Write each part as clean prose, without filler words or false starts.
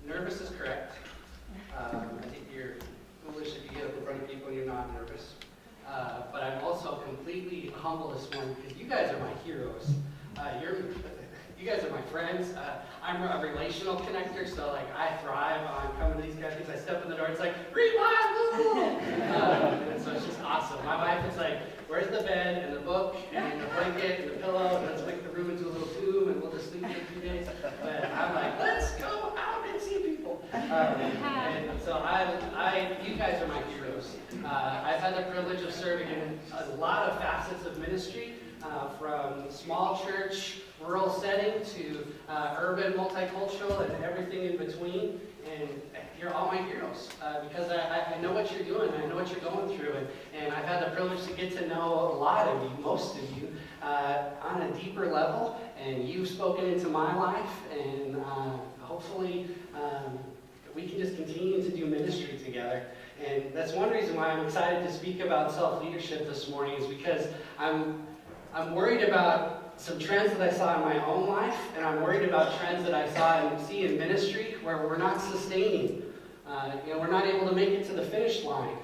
nervous is correct. I think you're foolish if you get up in front of people and you're not nervous. But I'm also completely humble this morning because you guys are my heroes. You guys are my friends. I'm a relational connector, so like I thrive on coming to these guys because I step in the door, it's like, rewind! And so it's just awesome. My wife is like, where's the bed and the book and the blanket and the pillow, and let's make the room into a little tomb and we'll just sleep for a few days. But I'm like, let's go out and see people. And so you guys are my heroes. I've had the privilege of serving in a lot of facets of ministry, from small church, rural setting to urban multicultural and everything in between. And you're all my heroes because I know what you're doing, I know what you're going through, and I've had the privilege to get to know a lot of you, most of you, on a deeper level, and you've spoken into my life, and hopefully we can just continue to do ministry together. And that's one reason why I'm excited to speak about self-leadership this morning, is because I'm worried about some trends that I saw in my own life, and I'm worried about trends that I see in ministry where we're not sustaining. We're not able to make it to the finish line.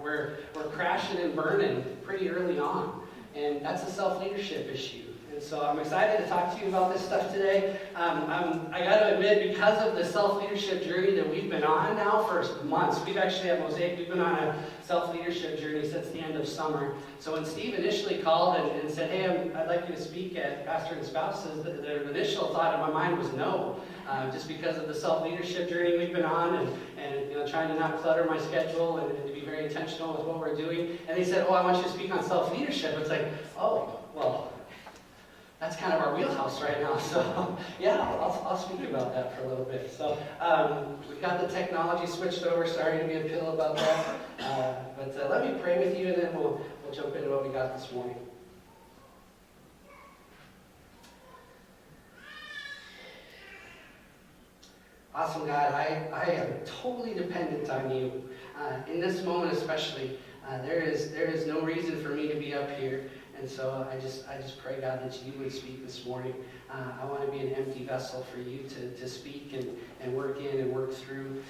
We're crashing and burning pretty early on, and that's a self-leadership issue. And so I'm excited to talk to you about this stuff today. I got to admit, because of the self-leadership journey that we've been on now for months, we've actually at Mosaic, we've been on a self-leadership journey since the end of summer. So when Steve initially called and said, hey, I'd like you to speak at Pastor and Spouses, the initial thought in my mind was no, just because of the self-leadership journey we've been on and trying to not clutter my schedule and to be very intentional with what we're doing. And they said, I want you to speak on self-leadership. It's like, oh, well, that's kind of our wheelhouse right now, so yeah, I'll speak about that for a little bit. So we've got the technology switched over, sorry to be a pill about that, but let me pray with you and then we'll jump into what we got this morning. Awesome, God, I am totally dependent on you. In this moment especially, there is no reason for me to be up here. And so I just pray, God, that you would speak this morning. I want to be an empty vessel for you to speak and work in and work through.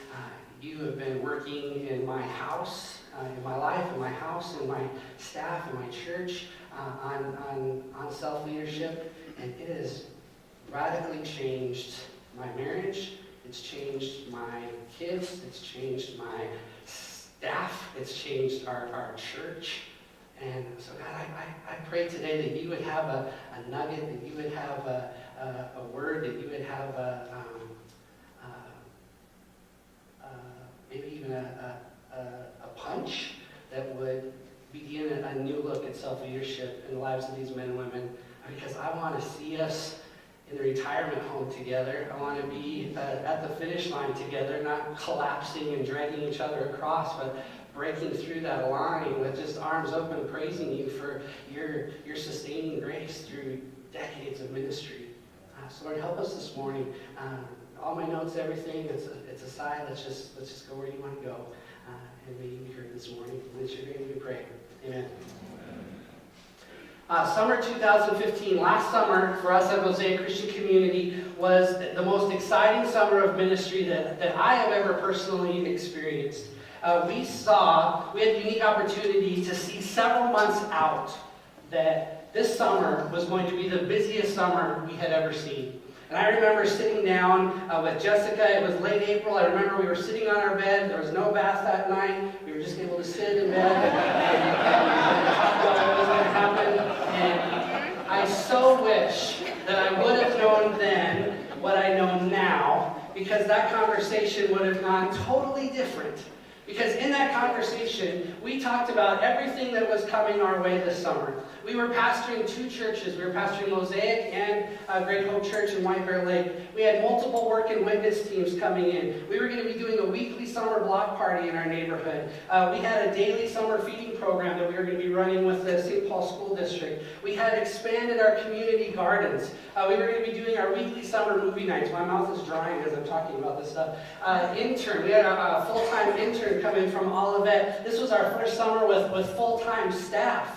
You have been working in my house, in my life, in my house, in my staff, in my church, on self-leadership. And it has radically changed my marriage. It's changed my kids. It's changed my staff. It's changed our church. And so, God, I pray today that you would have a nugget, that you would have a word, that you would have maybe even a punch that would begin a new look at self-leadership in the lives of these men and women. Because I want to see us in the retirement home together. I want to be at the finish line together, not collapsing and dragging each other across, but breaking through that line with just arms open, praising you for your sustaining grace through decades of ministry. So Lord, help us this morning. All my notes, everything, it's aside. Let's just go where you want to go. And may you be heard this morning. In your name we pray. Amen. Summer 2015, last summer for us at Mosaic Christian Community, was the most exciting summer of ministry that I have ever personally experienced. We had a unique opportunity to see several months out that this summer was going to be the busiest summer we had ever seen. And I remember sitting down with Jessica. It was late April. I remember we were sitting on our bed. There was no bath that night. We were just able to sit in bed and talk about what was going to happen. And I so wish that I would have known then what I know now, because that conversation would have gone totally different. Because in that conversation, we talked about everything that was coming our way this summer. We were pastoring two churches. We were pastoring Mosaic and Great Hope Church in White Bear Lake. We had multiple work and witness teams coming in. We were going to be doing a weekly summer block party in our neighborhood. We had a daily summer feeding program that we were going to be running with the St. Paul School District. We had expanded our community gardens. We were going to be doing our weekly summer movie nights. My mouth is drying as I'm talking about this stuff. We had a full-time intern come in from Olivet. This was our first summer with full-time staff.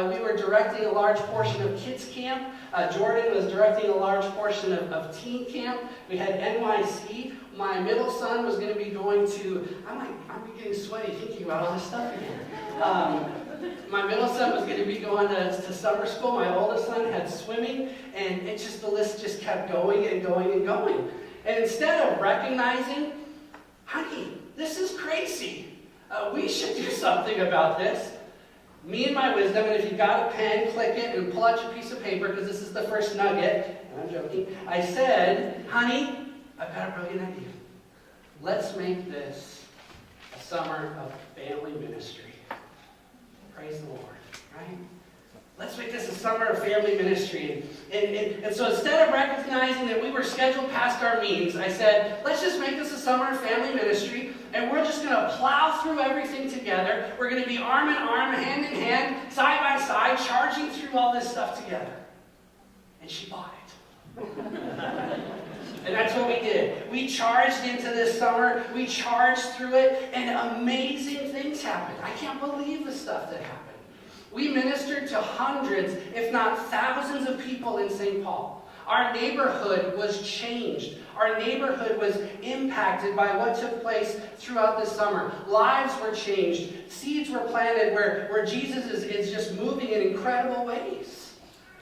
We were directing a large portion of kids camp. Jordan was directing a large portion of teen camp. We had NYC, my middle son was going to be going to, I'm getting sweaty thinking about all this stuff again. My middle son was going to be going to summer school. My oldest son had swimming, and the list just kept going and going and going. And instead of recognizing, honey, this is crazy. We should do something about this. Me and my wisdom, and if you got a pen, click it and pull out your piece of paper, because this is the first nugget, and I'm joking. I said, honey, I've got a brilliant idea. Let's make this a summer of family ministry. Praise the Lord, right? Let's make this a summer of family ministry. And so instead of recognizing that we were scheduled past our meetings, I said, let's just make this a summer of family ministry, and we're just going to plow through everything together. We're going to be arm in arm, hand in hand, side by side, charging through all this stuff together. And she bought it. And that's what we did. We charged into this summer. We charged through it, and amazing things happened. I can't believe the stuff that happened. We ministered to hundreds, if not thousands of people in St. Paul. Our neighborhood was changed. Our neighborhood was impacted by what took place throughout this summer. Lives were changed. Seeds were planted where Jesus is just moving in incredible ways.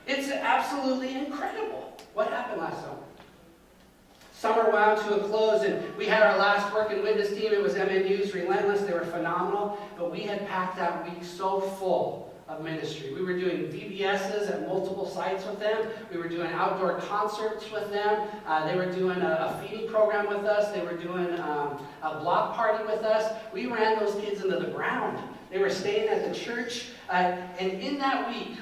It's absolutely incredible what happened last summer. Summer wound to a close, and we had our last work and witness team. It was MNU's Relentless. They were phenomenal, but we had packed that week so full of ministry. We were doing VBSs at multiple sites with them. We were doing outdoor concerts with them. They were doing a feeding program with us. They were doing a block party with us. We ran those kids into the ground. They were staying at the church. And in that week,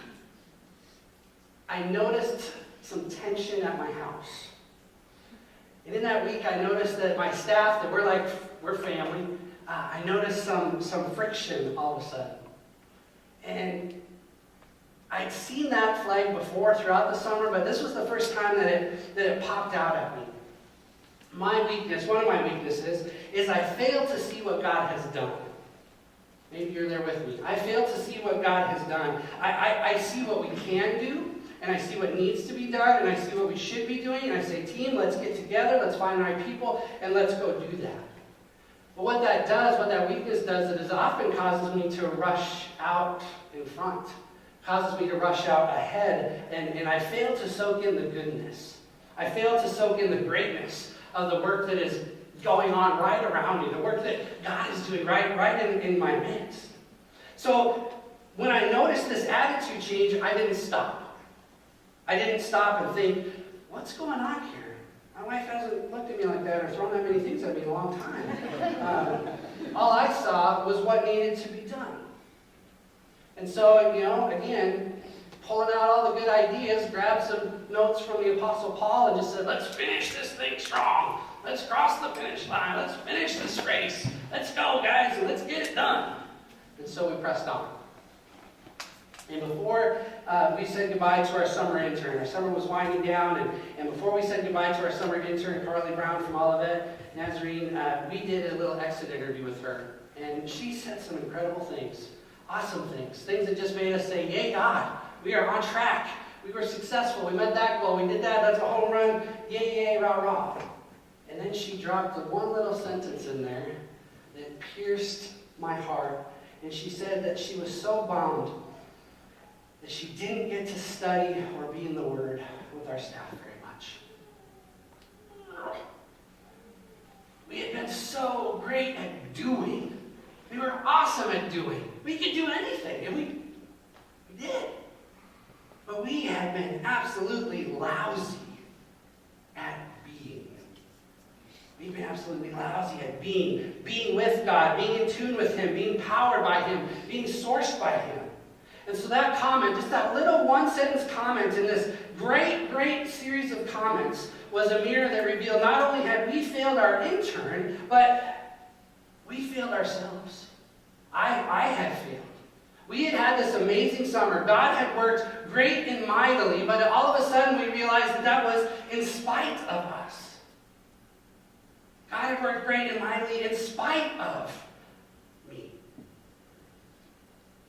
I noticed some tension at my house. And in that week, I noticed that my staff, that we're family, I noticed some friction all of a sudden. And I'd seen that flag before throughout the summer, but this was the first time that it popped out at me. My weakness, one of my weaknesses, is I fail to see what God has done. Maybe you're there with me. I fail to see what God has done. I see what we can do, and I see what needs to be done, and I see what we should be doing, and I say, team, let's get together, let's find the right people, and let's go do that. But what that weakness does, it often causes me to rush out in front. Causes me to rush out ahead, and I fail to soak in the goodness. I fail to soak in the greatness of the work that is going on right around me, the work that God is doing right in my midst. So when I noticed this attitude change, I didn't stop. I didn't stop and think, what's going on here? My wife hasn't looked at me like that or thrown that many things at me in a long time. All I saw was what needed to be done. And so, again, pulling out all the good ideas, grabbed some notes from the Apostle Paul and just said, let's finish this thing strong. Let's cross the finish line. Let's finish this race. Let's go, guys, and let's get it done. And so we pressed on. And before we said goodbye to our summer intern, our summer was winding down, and before we said goodbye to our summer intern, Carly Brown from Olivet, Nazarene, we did a little exit interview with her. And she said some incredible things, awesome things that just made us say, yay, God, we are on track. We were successful. We met that goal. We did that. That's a home run. Yay, yay, rah, rah. And then she dropped the one little sentence in there that pierced my heart. And she said that she was so bummed that she didn't get to study or be in the Word with our staff very much. We had been so great at doing. We were awesome at doing. We could do anything, and we did. But we had been absolutely lousy at being. We've been absolutely lousy at being with God, being in tune with Him, being powered by Him, being sourced by Him. And so that comment, just that little one-sentence comment in this great, great series of comments was a mirror that revealed not only had we failed our intern, but we failed ourselves. I had failed. We had this amazing summer. God had worked great and mightily, but all of a sudden we realized that was in spite of us. God had worked great and mightily in spite of me.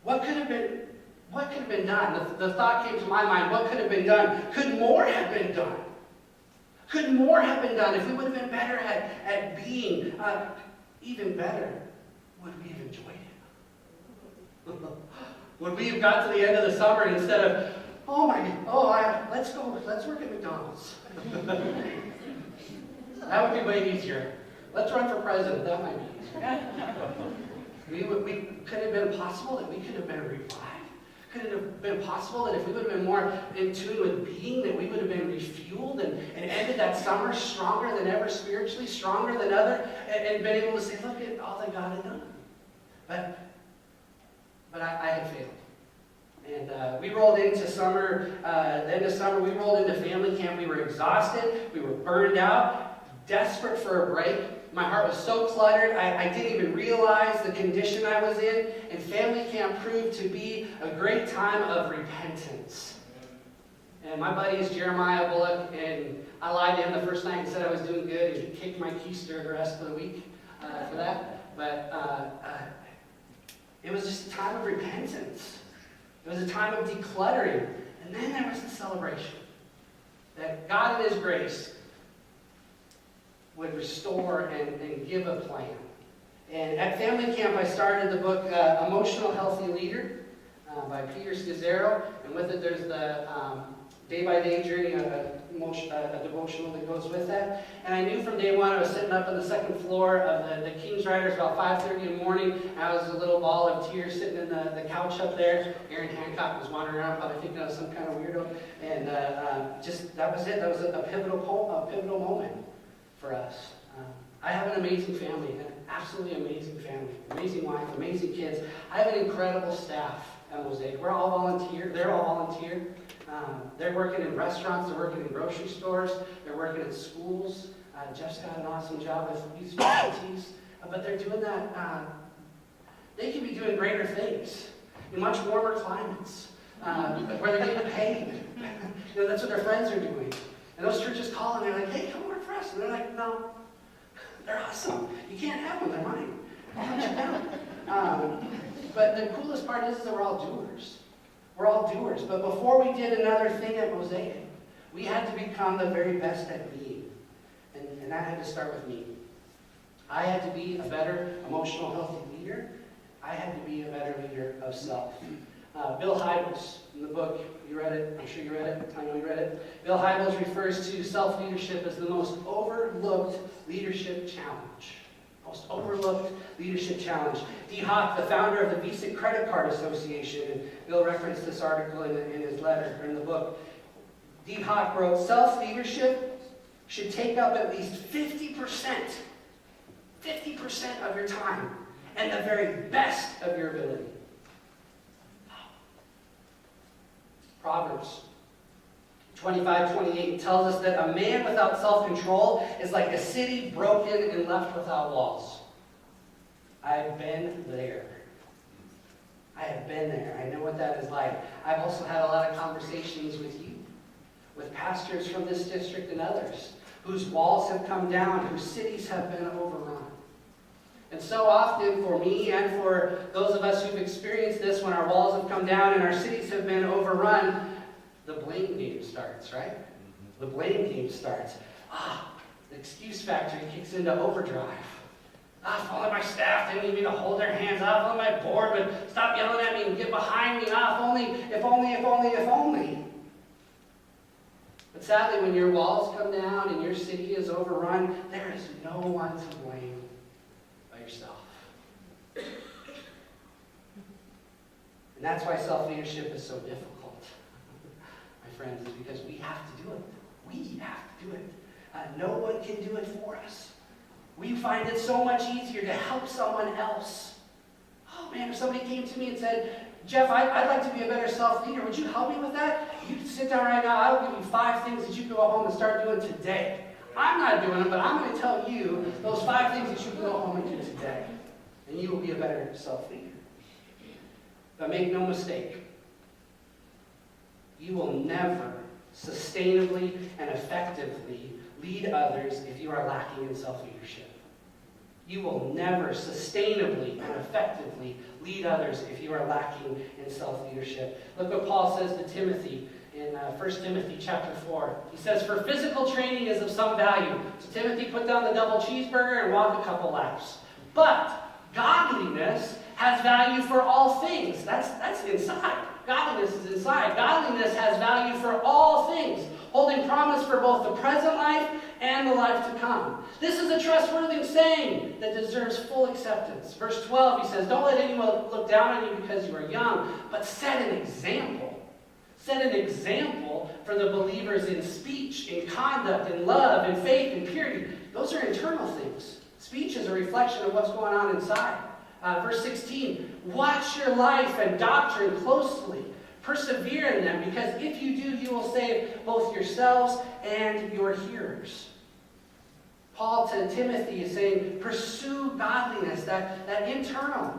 What could have been done? The thought came to my mind, what could have been done? Could more have been done? Could more have been done if we would have been better at being? Even better, would we have enjoyed it? Would we have got to the end of the summer and instead of, let's work at McDonald's. That would be way easier. Let's run for president. That might be easier. Could it have been possible that we could have been revived? Could it have been possible that if we would have been more in tune with being, that we would have been refueled and ended that summer stronger than ever spiritually, stronger than ever, and been able to say, look at all that God had done. But I had failed. And we rolled into summer, the end of summer, we rolled into family camp. We were exhausted. We were burned out, desperate for a break. My heart was so cluttered, I didn't even realize the condition I was in. And family camp proved to be a great time of repentance. And my buddy is Jeremiah Bullock, and I lied to him the first night and said I was doing good, and he kicked my keister the rest of the week for that. But it was just a time of repentance. It was a time of decluttering. And then there was the celebration that God in His grace would restore and give a plan. And at family camp, I started the book Emotional Healthy Leader by Peter Scazzaro. And with it, there's the day-by-day journey, a devotional that goes with that. And I knew from day one, I was sitting up on the second floor of the King's Riders about 5:30 in the morning. I was a little ball of tears sitting in the couch up there. Aaron Hancock was wandering around, probably thinking I was some kind of weirdo. And that was it. That was a pivotal moment for us. I have an amazing family, an absolutely amazing family, amazing wife, amazing kids. I have an incredible staff at Mosaic. We're all volunteer. They're all volunteer. They're working in restaurants. They're working in grocery stores. They're working in schools. Jeff's got an awesome job with youth specialties. But they're doing that. They could be doing greater things in much warmer climates where they're getting paid. That's what their friends are doing. And those churches call and they're like, hey, come work for us. And they're like, no, they're awesome. You can't have them. They're mine. I'll let you down. But the coolest part is that we're all doers. We're all doers. But before we did another thing at Mosaic, we had to become the very best at being. And that had to start with me. I had to be a better emotional, healthy leader. I had to be a better leader of self. Bill Hybels, in the book, you read it, I'm sure you read it, I know you read it. Bill Hybels refers to self-leadership as the most overlooked leadership challenge. Most overlooked leadership challenge. Dee Hock, the founder of the Visa Credit Card Association, and Bill referenced this article in his letter, or in the book. Dee Hock wrote, self-leadership should take up at least 50% of your time and the very best of your ability. Proverbs 25:28 tells us that a man without self-control is like a city broken and left without walls. I've been there. I have been there. I know what that is like. I've also had a lot of conversations with you, with pastors from this district and others, whose walls have come down, whose cities have been overrun. And so often for me and for those of us who've experienced this when our walls have come down and our cities have been overrun, the blame game starts, right? The blame game starts. The excuse factory kicks into overdrive. If only my staff didn't need me to hold their hands. If only my board would stop yelling at me and get behind me. If only. But sadly, when your walls come down and your city is overrun, there is no one to blame but yourself. And that's why self-leadership is so difficult, my friends, is because we have to do it. We have to do it. No one can do it for us. We find it so much easier to help someone else. Oh man, if somebody came to me and said, Jeff, I'd like to be a better self-leader. Would you help me with that? You can sit down right now. I'll give you 5 things that you can go home and start doing today. I'm not doing them, but I'm going to tell you those 5 things that you can go home and do today. And you will be a better self-leader. But make no mistake, you will never sustainably and effectively lead others if you are lacking in self-leadership. You will never sustainably and effectively lead others if you are lacking in self-leadership. Look what Paul says to Timothy in 1 Timothy chapter 4. He says, "For physical training is of some value." So Timothy, put down the double cheeseburger and walk a couple laps. "But godliness has value for all things." That's inside. Godliness is inside. Godliness has value for all things, holding promise for both the present life and the life to come. This is a trustworthy saying that deserves full acceptance. Verse 12, he says, "Don't let anyone look down on you because you are young, but set an example. Set an example for the believers in speech, in conduct, in love, in faith, in purity." Those are internal things. Speech is a reflection of what's going on inside. Verse 16, "Watch your life and doctrine closely. Persevere in them, because if you do, you will save both yourselves and your hearers." Paul to Timothy is saying, pursue godliness, that internal.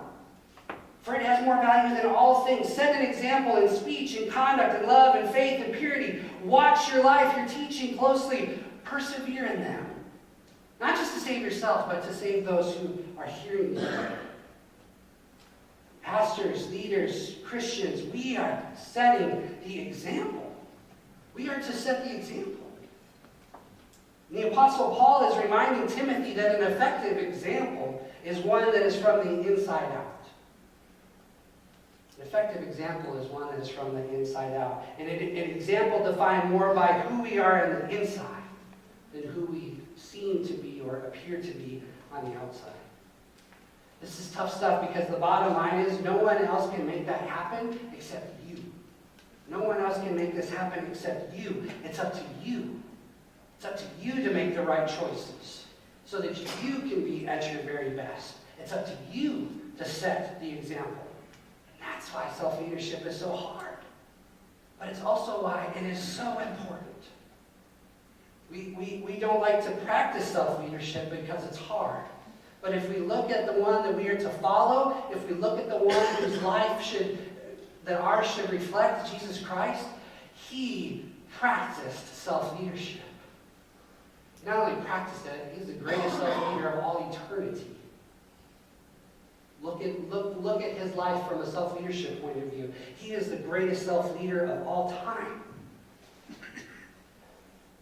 "For it has more value than all things. Set an example in speech, in conduct, in love, in faith, in purity. Watch your life, your teaching closely. Persevere in them." Not just to save yourself, but to save those who are hearing you. Pastors, leaders, Christians, we are setting the example. We are to set the example. The Apostle Paul is reminding Timothy that an effective example is one that is from the inside out. An effective example is one that is from the inside out. And an example defined more by who we are on the inside than who we seem to be or appear to be on the outside. This is tough stuff because the bottom line is no one else can make that happen except you. No one else can make this happen except you. It's up to you. It's up to you to make the right choices so that you can be at your very best. It's up to you to set the example. And that's why self-leadership is so hard. But it's also why it is so important. We don't like to practice self-leadership because it's hard. But if we look at the one that we are to follow, if we look at the one whose life that ours should reflect, Jesus Christ, he practiced self-leadership. He not only practiced it, he's the greatest self-leader of all eternity. Look at his life from a self-leadership point of view. He is the greatest self-leader of all time.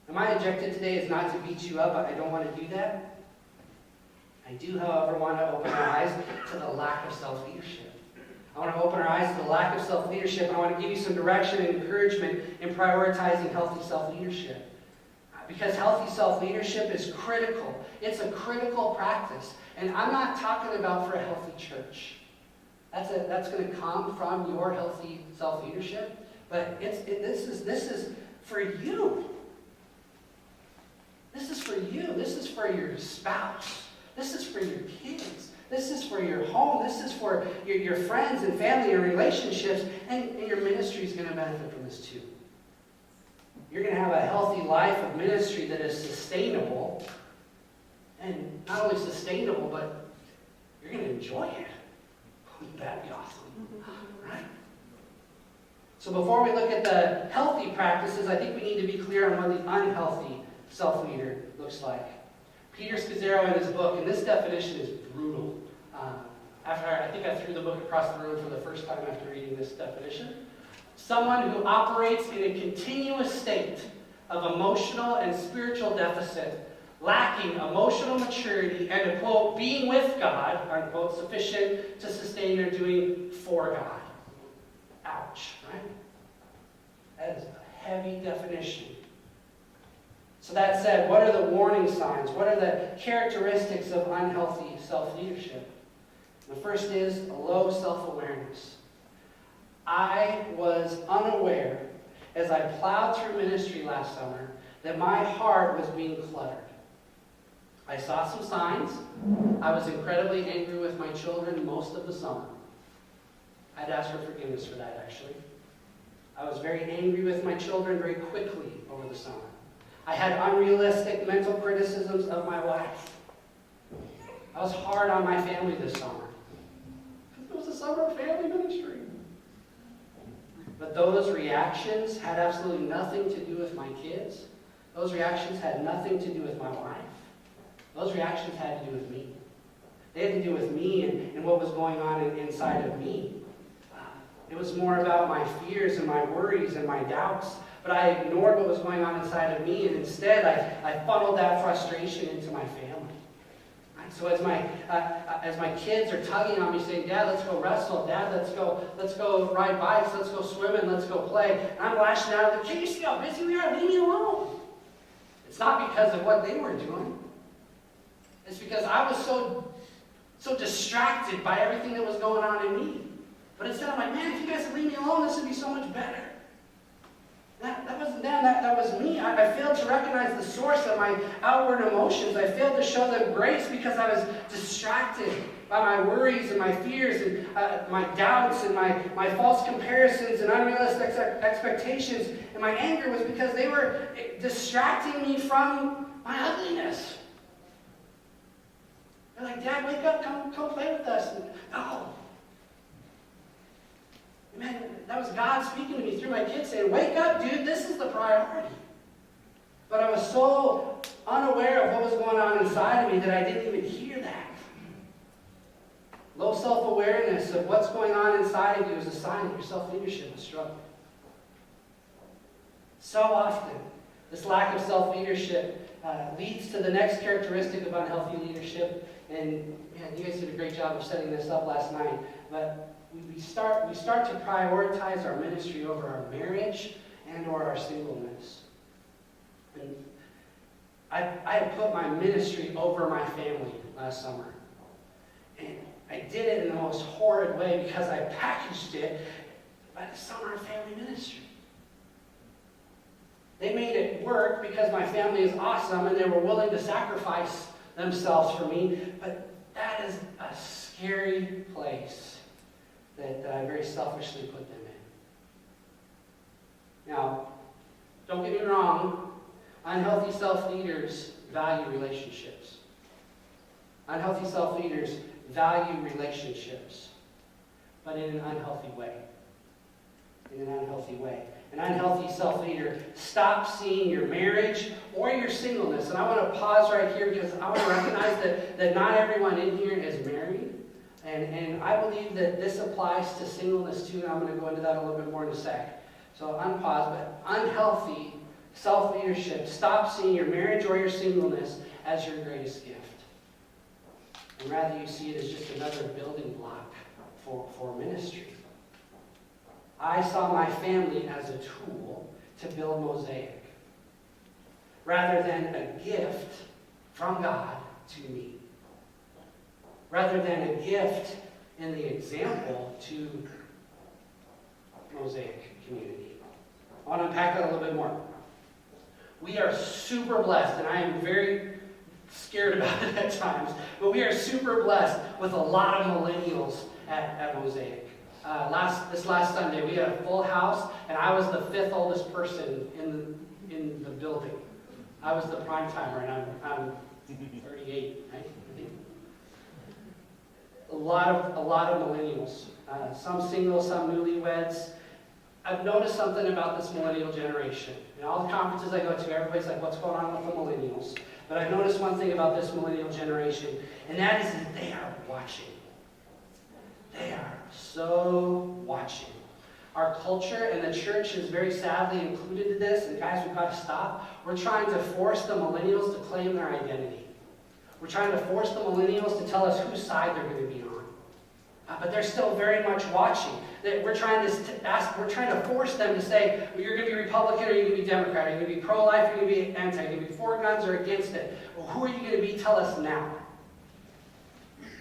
And my objective today is not to beat you up. I don't want to do that. I do, however, want to open our eyes to the lack of self-leadership. I want to open our eyes to the lack of self-leadership, and I want to give you some direction and encouragement in prioritizing healthy self-leadership. Because healthy self-leadership is critical. It's a critical practice. And I'm not talking about for a healthy church. That's going to come from your healthy self-leadership. But this is for you. This is for you. This is for your spouse. This is for your kids. This is for your home. This is for your friends and family and relationships. And your ministry is going to benefit from this too. You're going to have a healthy life of ministry that is sustainable. And not only sustainable, but you're going to enjoy it. Wouldn't that be awesome? Right? So before we look at the healthy practices, I think we need to be clear on what the unhealthy self-leader looks like. Peter Scazzaro in his book, and this definition is brutal. I think I threw the book across the room for the first time after reading this definition. Someone who operates in a continuous state of emotional and spiritual deficit, lacking emotional maturity, and a, quote, being with God, unquote, sufficient to sustain their doing for God. Ouch, right? That is a heavy definition. So that said, what are the warning signs? What are the characteristics of unhealthy self-leadership? The first is a low self-awareness. I was unaware, as I plowed through ministry last summer, that my heart was being cluttered. I saw some signs. I was incredibly angry with my children most of the summer. I had to ask for forgiveness for that, actually. I was very angry with my children very quickly over the summer. I had unrealistic mental criticisms of my wife. I was hard on my family this summer. It was a summer of family ministry. But those reactions had absolutely nothing to do with my kids. Those reactions had nothing to do with my wife. Those reactions had to do with me. They had to do with me and what was going on inside of me. It was more about my fears and my worries and my doubts but I ignored what was going on inside of me, and instead I funneled that frustration into my family. Right? So as my kids are tugging on me, saying, "Dad, let's go wrestle. Dad, let's go ride bikes. Let's go swimming. Let's go play," and I'm lashing out, "Can you see how busy we are? Leave me alone." It's not because of what they were doing. It's because I was so distracted by everything that was going on in me. But instead, I'm like, "Man, if you guys would leave me alone, this would be so much better." That wasn't them, that was me. I failed to recognize the source of my outward emotions. I failed to show them grace because I was distracted by my worries and my fears and my doubts and my false comparisons and unrealistic expectations. And my anger was because they were distracting me from my ugliness. They're like, "Dad, wake up, come play with us." And, no. Man, that was God speaking to me through my kids saying, "Wake up, dude, this is the priority." But I was so unaware of what was going on inside of me that I didn't even hear that. Low self-awareness of what's going on inside of you is a sign that your self-leadership is struggling. So often, this lack of self-leadership leads to the next characteristic of unhealthy leadership. And man, you guys did a great job of setting this up last night. But we start to prioritize our ministry over our marriage and or our singleness. And I had put my ministry over my family last summer. And I did it in the most horrid way because I packaged it by the summer of family ministry. They made it work because my family is awesome and they were willing to sacrifice themselves for me. But that is a scary place that I very selfishly put them in. Now, don't get me wrong, unhealthy self-leaders value relationships. Unhealthy self-leaders value relationships, but in an unhealthy way. In an unhealthy way. An unhealthy self-leader stops seeing your marriage or your singleness. And I want to pause right here because I want to recognize that not everyone in here is married. And I believe that this applies to singleness too, and I'm going to go into that a little bit more in a sec. So unpause, but unhealthy self-leadership stops seeing your marriage or your singleness as your greatest gift. And rather you see it as just another building block for ministry. I saw my family as a tool to build Mosaic, rather than a gift from God to me. Rather than a gift in the example to Mosaic community. I want to unpack that a little bit more. We are super blessed, and I am very scared about it at times, but we are super blessed with a lot of millennials at Mosaic. This last Sunday, we had a full house, and I was the 5th oldest person in the building. I was the prime timer, and I'm 38, right? A lot of millennials, some single, some newlyweds. I've noticed something about this millennial generation. In all the conferences I go to, everybody's like, "What's going on with the millennials?" But I've noticed one thing about this millennial generation, and that is that they are watching. They are so watching. Our culture and the church is very sadly included in this, and guys, we've got to stop. We're trying to force the millennials to claim their identity. We're trying to force the millennials to tell us whose side they're going to be on. But they're still very much watching. We're trying to force them to say, well, you're going to be Republican or you're going to be Democrat. Are you going to be pro-life or you're going to be anti? Are you going to be for guns or against it? Well, who are you going to be? Tell us now.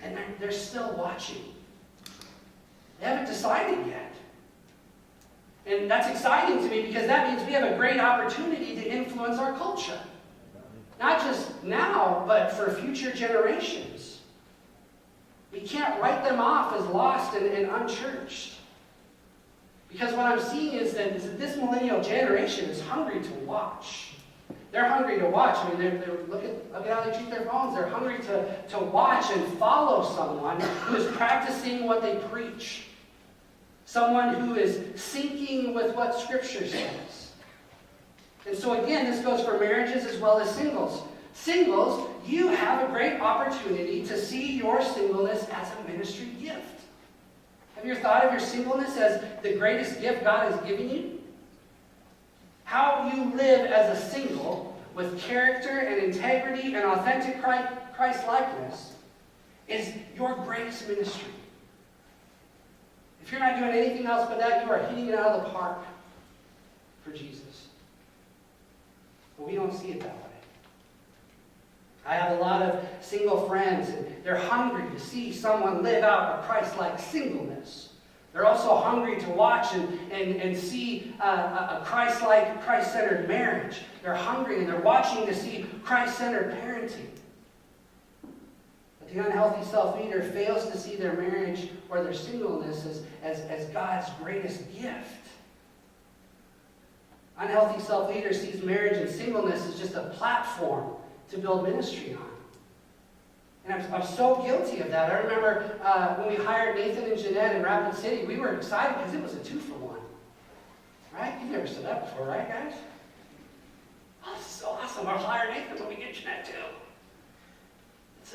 And they're still watching. They haven't decided yet. And that's exciting to me because that means we have a great opportunity to influence our culture. Not just now, but for future generations. We can't write them off as lost and unchurched. Because what I'm seeing is that this millennial generation is hungry to watch. They're hungry to watch. I mean, look at how they treat their phones. They're hungry to watch and follow someone who is practicing what they preach. Someone who is syncing with what Scripture says. And so again, this goes for marriages as well as singles. Singles, you have a great opportunity to see your singleness as a ministry gift. Have you ever thought of your singleness as the greatest gift God has given you? How you live as a single with character and integrity and authentic Christ-likeness is your greatest ministry. If you're not doing anything else but that, you are hitting it out of the park for Jesus. But we don't see it that way. I have a lot of single friends, and they're hungry to see someone live out a Christ-like singleness. They're also hungry to watch and see a Christ-like, Christ-centered marriage. They're hungry and they're watching to see Christ-centered parenting. But the unhealthy self-leader fails to see their marriage or their singleness as God's greatest gift. Unhealthy self-leader sees marriage and singleness as just a platform to build ministry on. And I'm so guilty of that. I remember when we hired Nathan and Jeanette in Rapid City, we were excited because it was a 2-for-1. Right? You've never said that before, right, guys? Oh, this is so awesome. I'll hire Nathan when we get Jeanette too.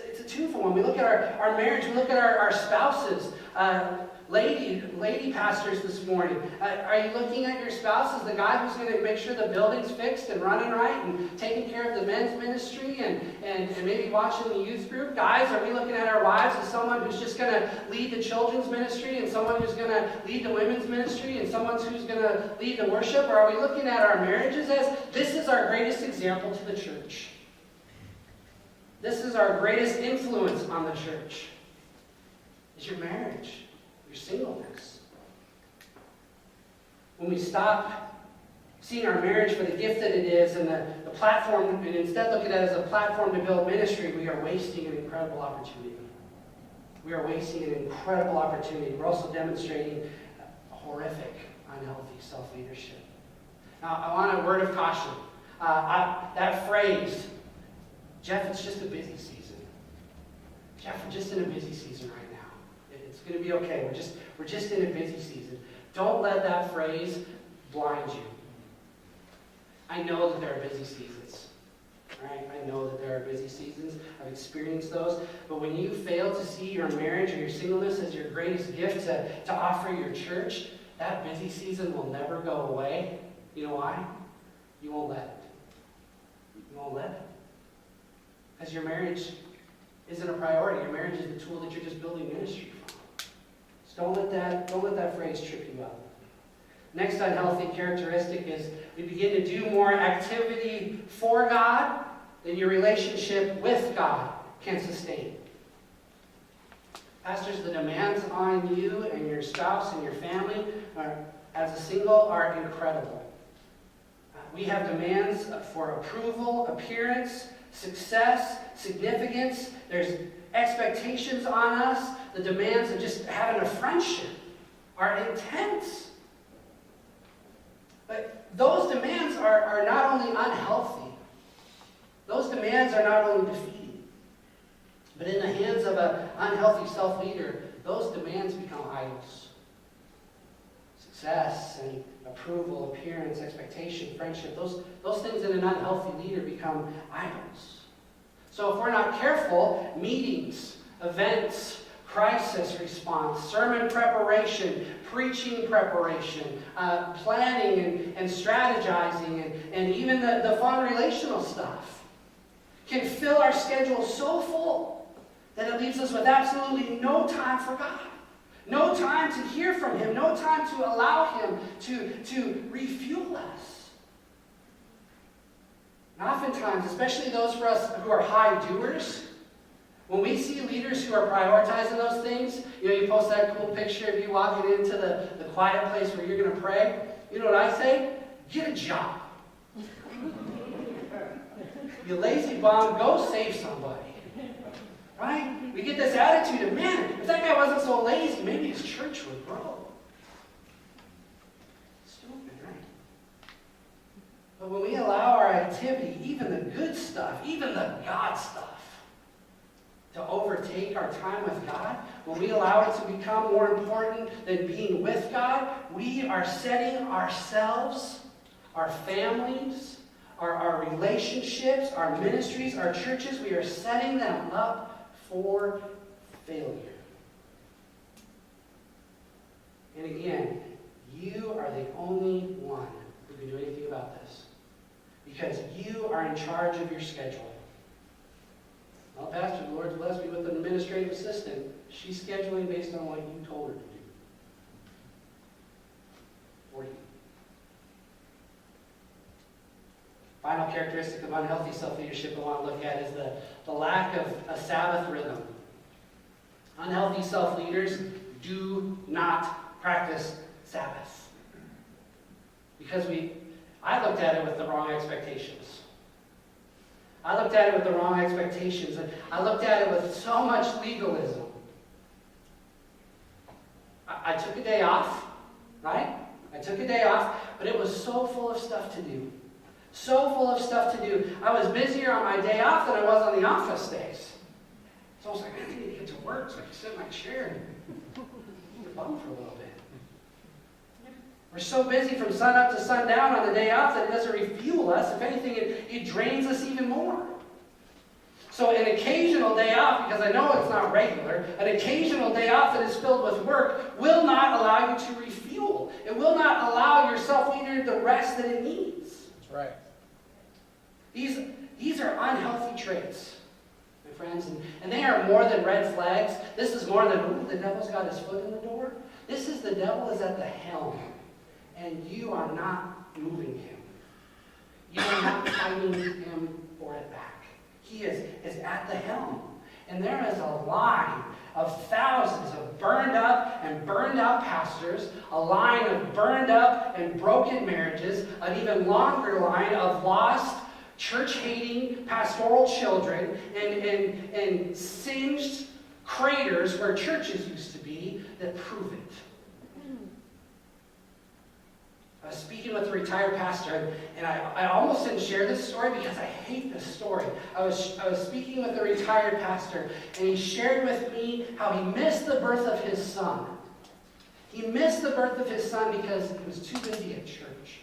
It's a 2-for-1. We look at our marriage. We look at our spouses. Lady pastors this morning. Are you looking at your spouse as the guy who's going to make sure the building's fixed and running right and taking care of the men's ministry and maybe watching the youth group? Guys, are we looking at our wives as someone who's just going to lead the children's ministry and someone who's going to lead the women's ministry and someone who's going to lead the worship? Or are we looking at our marriages as this is our greatest example to the church? This is our greatest influence on the church. Is your marriage, your singleness. When we stop seeing our marriage for the gift that it is and the platform, and instead look at it as a platform to build ministry, we are wasting an incredible opportunity. We are wasting an incredible opportunity. We're also demonstrating horrific, unhealthy self-leadership. Now, I want a word of caution. That phrase, Jeff, it's just a busy season. Jeff, we're just in a busy season right now. It's going to be okay. We're just in a busy season. Don't let that phrase blind you. I know that there are busy seasons. Right? I know that there are busy seasons. I've experienced those. But when you fail to see your marriage or your singleness as your greatest gift to offer your church, that busy season will never go away. You know why? You won't let it. You won't let it. Because your marriage isn't a priority. Your marriage is the tool that you're just building ministry from. So don't let that phrase trip you up. Next unhealthy characteristic is we begin to do more activity for God than your relationship with God can sustain. Pastors, the demands on you and your spouse and your family as a single are incredible. We have demands for approval, appearance, success, significance. There's expectations on us. The demands of just having a friendship are intense. But those demands are not only unhealthy, those demands are not only defeating, but in the hands of an unhealthy self-leader, those demands become idols. Success and approval, appearance, expectation, friendship, those things in an unhealthy leader become idols. So if we're not careful, meetings, events, crisis response, sermon preparation, preaching preparation, planning and strategizing, and even the fun relational stuff can fill our schedule so full that it leaves us with absolutely no time for God. No time to hear from Him. No time to allow Him to refuel us. And oftentimes, especially those for us who are high doers, when we see leaders who are prioritizing those things, you post that cool picture of you walking into the quiet place where you're going to pray. You know what I say? Get a job. You lazy bum, go save somebody. Right? We get this attitude of, man, if that guy wasn't so lazy, maybe his church would grow. Stupid, right? But when we allow our activity, even the good stuff, even the God stuff, to overtake our time with God, when we allow it to become more important than being with God, we are setting ourselves, our families, our relationships, our ministries, our churches, we are setting them up for failure. And again, you are the only one who can do anything about this. because you are in charge of your schedule. Well, Pastor, the Lord's blessed me with an administrative assistant. She's scheduling based on what you told her to do. For you. Final characteristic of unhealthy self-leadership I want to look at is the lack of a Sabbath rhythm. Unhealthy self-leaders do not practice Sabbath. Because I looked at it with the wrong expectations. I looked at it with the wrong expectations, and I looked at it with so much legalism. I took a day off, right? I took a day off, but it was so full of stuff to do. So full of stuff to do. I was busier on my day off than I was on the office days. So I was like, I need to get to work so I can sit in my chair and bum for a little bit. We're so busy from sun up to sundown on the day off that it doesn't refuel us. If anything, it drains us even more. So an occasional day off, because I know it's not regular, an occasional day off that is filled with work will not allow you to refuel. It will not allow your self-leader the rest that it needs. That's right. These are unhealthy traits, my friends, and they are more than red flags. This is more than, ooh, the devil's got his foot in the door. This is the devil is at the helm, and you are not moving him. You are not fighting him for it back. He is at the helm. And there is a line of thousands of burned up and burned out pastors, a line of burned up and broken marriages, an even longer line of lost, church-hating pastoral children, and singed craters where churches used to be that prove it. I was speaking with a retired pastor, and I almost didn't share this story because I hate this story. I was speaking with a retired pastor, and he shared with me how he missed the birth of his son. He missed the birth of his son because he was too busy at church.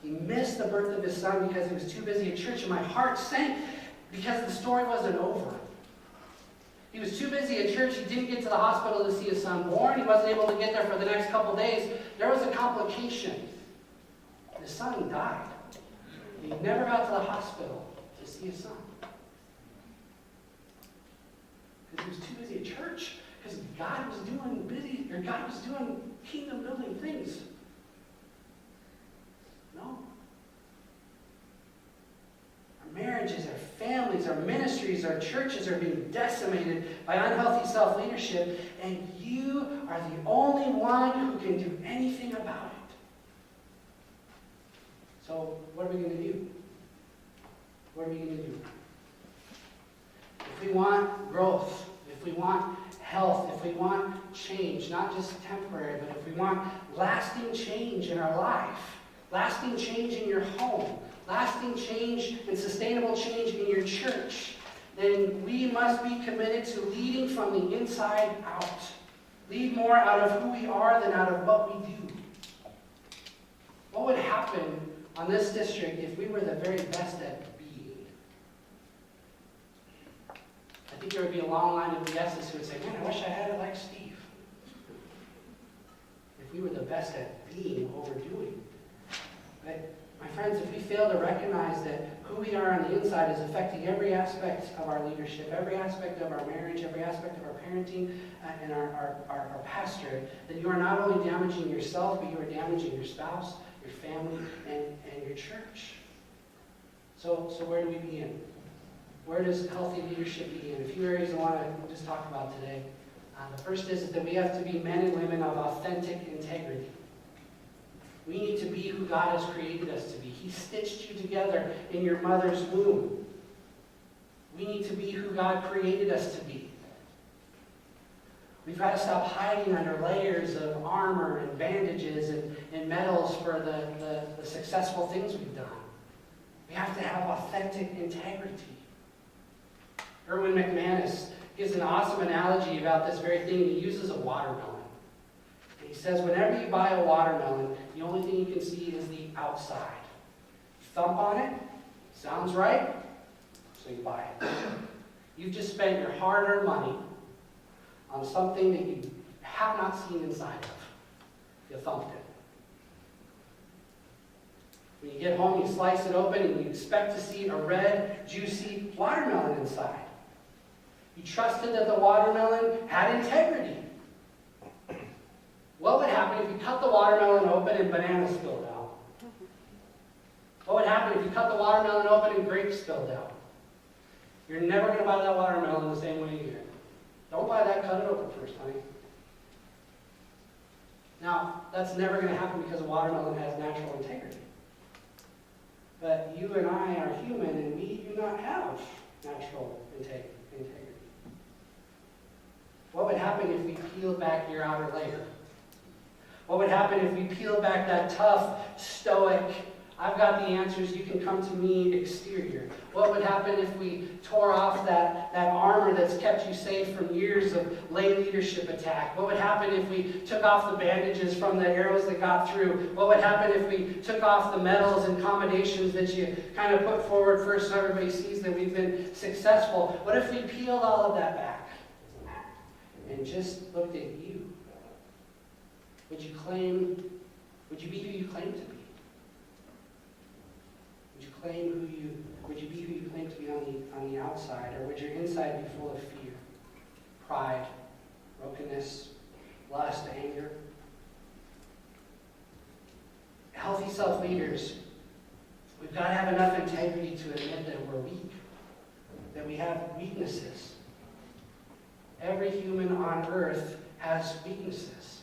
He missed the birth of his son because he was too busy at church, and my heart sank because the story wasn't over. He was too busy at church. He didn't get to the hospital to see his son born. He wasn't able to get there for the next couple days. There was a complication. His son died. He never got to the hospital to see his son. Because he was too busy at church. Because God was doing kingdom building things. No. Our marriages, our families, our ministries, our churches are being decimated by unhealthy self-leadership, and you are the only one who can do anything about it. So, what are we going to do? What are we going to do? If we want growth, if we want health, if we want change, not just temporary, but if we want lasting change in our life, lasting change in your home, lasting change and sustainable change in your church, then we must be committed to leading from the inside out. Lead more out of who we are than out of what we do. What would happen on this district if we were the very best at being? I think there would be a long line of yeses who would say, man, I wish I had it like Steve. If we were the best at being over doing. But my friends, if we fail to recognize that who we are on the inside is affecting every aspect of our leadership, every aspect of our marriage, every aspect of our parenting, and our pastorate, then you are not only damaging yourself, but you are damaging your spouse, your family, and your church. So where do we begin? Where does healthy leadership begin? A few areas I want to just talk about today. The first is that we have to be men and women of authentic integrity. We need to be who God has created us to be. He stitched you together in your mother's womb. We need to be who God created us to be. We've got to stop hiding under layers of armor and bandages and medals for the successful things we've done. We have to have authentic integrity. Erwin McManus gives an awesome analogy about this very thing. He uses a watermelon. He says, whenever you buy a watermelon, the only thing you can see is the outside. You thump on it, sounds right, so you buy it. You've just spent your hard-earned money on something that you have not seen inside of. You thumped it. When you get home, you slice it open and you expect to see a red, juicy watermelon inside. You trusted that the watermelon had integrity. What would happen if you cut the watermelon open and bananas spilled out? What would happen if you cut the watermelon open and grapes spilled out? You're never going to buy that watermelon the same way again. Don't buy that, cut it open first, honey. Now, that's never going to happen because a watermelon has natural integrity. But you and I are human, and we do not have natural integrity. What would happen if we peeled back your outer layer? What would happen if we peeled back that tough, stoic, I've got the answers, you can come to me exterior? What would happen if we tore off that armor that's kept you safe from years of lay leadership attack? What would happen if we took off the bandages from the arrows that got through? What would happen if we took off the medals and commendations that you kind of put forward first so everybody sees that we've been successful? What if we peeled all of that back and just looked at you? Would you be who you claim to be? Would you be who you claim to be on the outside? Or would your inside be full of fear, pride, brokenness, lust, anger? Healthy self-leaders, we've got to have enough integrity to admit that we're weak, that we have weaknesses. Every human on earth has weaknesses.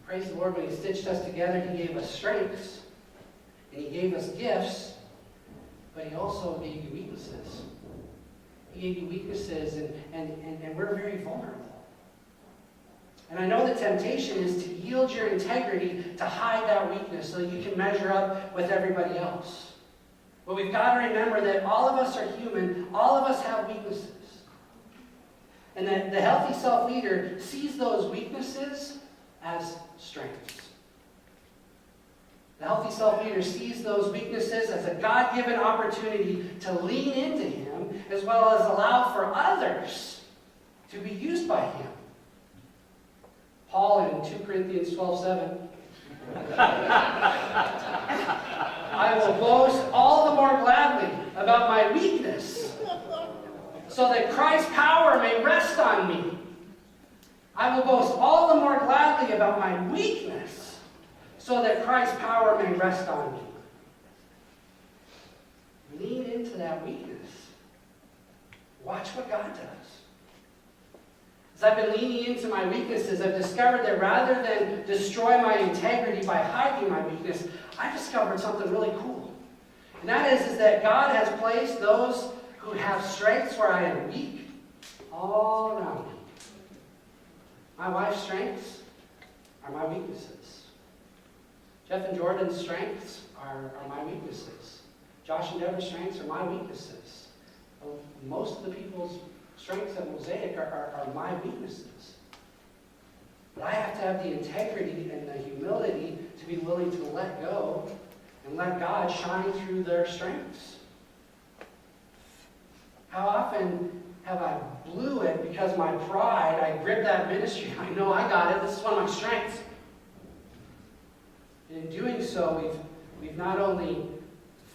Praise the Lord, when He stitched us together, He gave us strengths, and He gave us gifts, but He also gave you weaknesses. He gave you weaknesses, and we're very vulnerable. And I know the temptation is to yield your integrity to hide that weakness so that you can measure up with everybody else. But we've got to remember that all of us are human, all of us have weaknesses. And that the healthy self-leader sees those weaknesses as strengths. The healthy self-leader sees those weaknesses as a God-given opportunity to lean into Him, as well as allow for others to be used by Him. Paul in 2 Corinthians 12:7, I will boast all the more gladly about my weakness, so that Christ's power may rest on me. I will boast all the more gladly about my weakness, so that Christ's power may rest on me. Lean into that weakness. Watch what God does. As I've been leaning into my weaknesses, I've discovered that rather than destroy my integrity by hiding my weakness, I discovered something really cool. And that is that God has placed those who have strengths where I am weak all around me. My wife's strengths are my weaknesses. Jeff and Jordan's strengths are my weaknesses. Josh and Deborah's strengths are my weaknesses. Most of the people's strengths at Mosaic are my weaknesses. But I have to have the integrity and the humility to be willing to let go and let God shine through their strengths. How often have I blew it because my pride, I gripped that ministry, I know I got it, this is one of my strengths. And in doing so, we've not only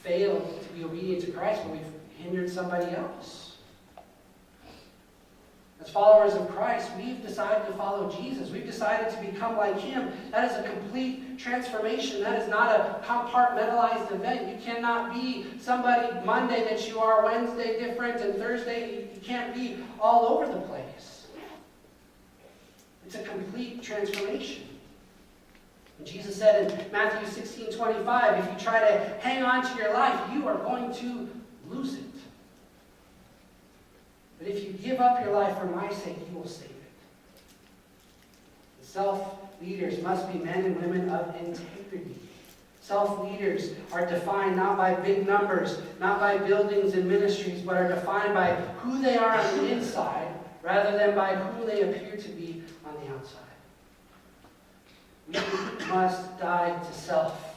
failed to be obedient to Christ, but we've hindered somebody else. As followers of Christ, we've decided to follow Jesus. We've decided to become like Him. That is a complete transformation. That is not a compartmentalized event. You cannot be somebody Monday that you are Wednesday different and Thursday. You can't be all over the place. It's a complete transformation. And Jesus said in Matthew 16:25, if you try to hang on to your life, you are going to lose it. But if you give up your life for my sake, you will save it. Self-leaders must be men and women of integrity. Self-leaders are defined not by big numbers, not by buildings and ministries, but are defined by who they are on the inside rather than by who they appear to be on the outside. We must die to self.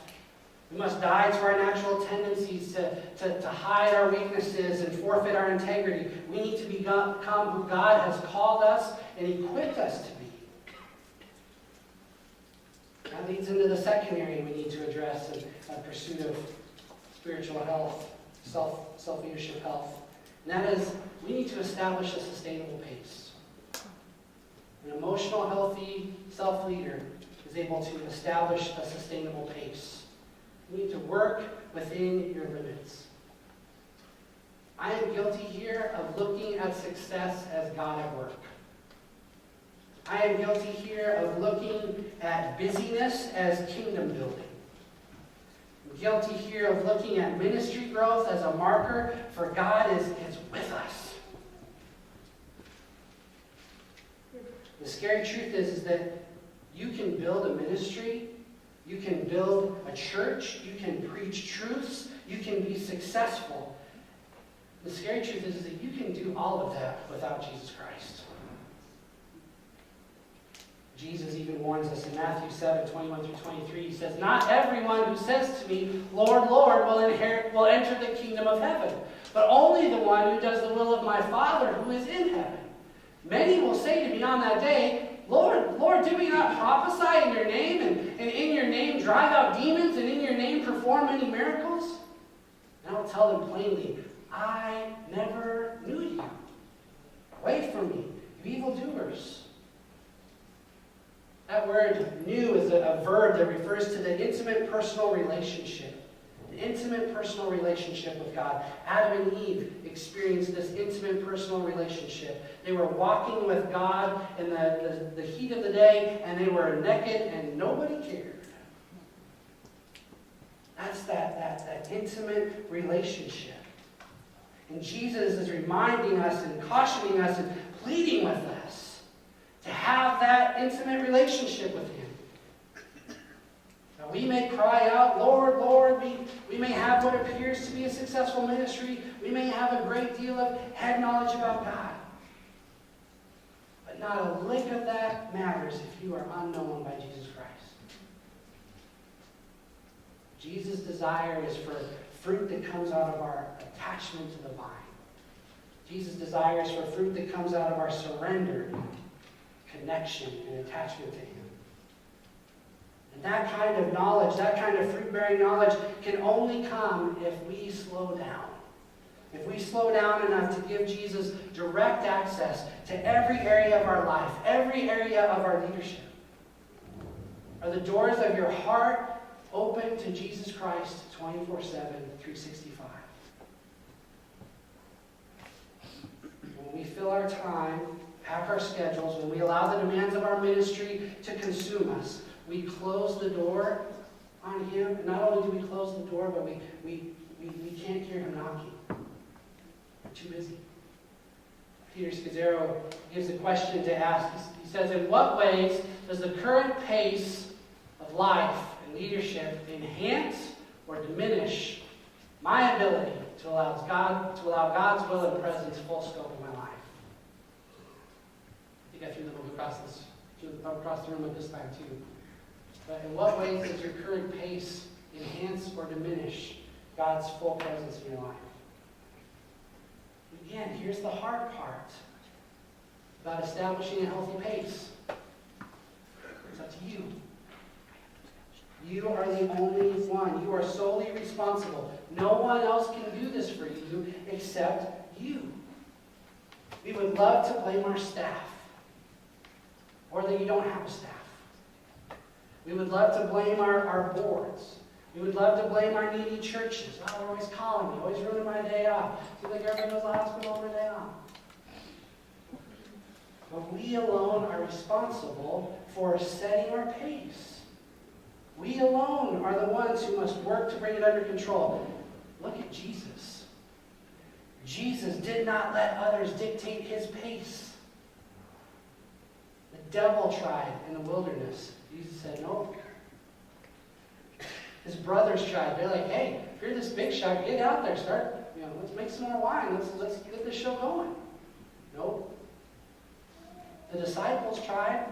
We must die to our natural tendencies to hide our weaknesses and forfeit our integrity. We need to become who God has called us and equipped us to be. That leads into the second area we need to address in pursuit of spiritual health, self-leadership health. And that is, we need to establish a sustainable pace. An emotional, healthy self-leader is able to establish a sustainable pace. You need to work within your limits. I am guilty here of looking at success as God at work. I am guilty here of looking at busyness as kingdom building. I'm guilty here of looking at ministry growth as a marker for God is with us. The scary truth is that you can build a ministry, you can build a church, you can preach truths, you can be successful. The scary truth is that you can do all of that without Jesus Christ. Jesus even warns us in Matthew 7:21-23. He says, "Not everyone who says to me, 'Lord, Lord,' will enter the kingdom of heaven, but only the one who does the will of my Father who is in heaven. Many will say to me on that day, 'Lord, Lord, did we not prophesy in your name, and in your name drive out demons, and in your name perform many miracles?' And I will tell them plainly, 'I never knew you. Away from me, you evildoers.'" That word "knew" is a verb that refers to the intimate personal relationship. An intimate personal relationship with God. Adam and Eve experienced this intimate personal relationship. They were walking with God in the heat of the day, and they were naked, and nobody cared. That's that intimate relationship. And Jesus is reminding us and cautioning us and pleading with us to have that intimate relationship with Him. Now, we may cry out, "Lord, Lord," we may have what appears to be a successful ministry. We may have a great deal of head knowledge about God. But not a lick of that matters if you are unknown by Jesus Christ. Jesus' desire is for fruit that comes out of our attachment to the vine. Jesus' desire is for fruit that comes out of our surrender, connection, and attachment to Him. And that kind of knowledge, that kind of fruit-bearing knowledge can only come if we slow down. If we slow down enough to give Jesus direct access to every area of our life, every area of our leadership. Are the doors of your heart open to Jesus Christ 24/7, 365? When we fill our time, pack our schedules, when we allow the demands of our ministry to consume us, we close the door on Him. And not only do we close the door, but we can't hear Him knocking. We're too busy. Peter Scazzaro gives a question to ask. He says, "In what ways does the current pace of life and leadership enhance or diminish my ability to allow God's will and presence full scope in my life?" I think I threw the book across the room at this time too. But in what ways does your current pace enhance or diminish God's full presence in your life? Again, here's the hard part about establishing a healthy pace. It's up to you. You are the only one. You are solely responsible. No one else can do this for you except you. We would love to blame our staff, or that you don't have a staff. We would love to blame our boards. We would love to blame our needy churches. "Oh, they're always calling me, always ruining my day off. Seems like everybody goes to the hospital on their day off." But we alone are responsible for setting our pace. We alone are the ones who must work to bring it under control. Look at Jesus. Jesus did not let others dictate His pace. The devil tried in the wilderness. Jesus said, "No." His brothers tried. They're like, "Hey, if you're this big shot, get out there, let's make some more wine. Let's get this show going." Nope. The disciples tried.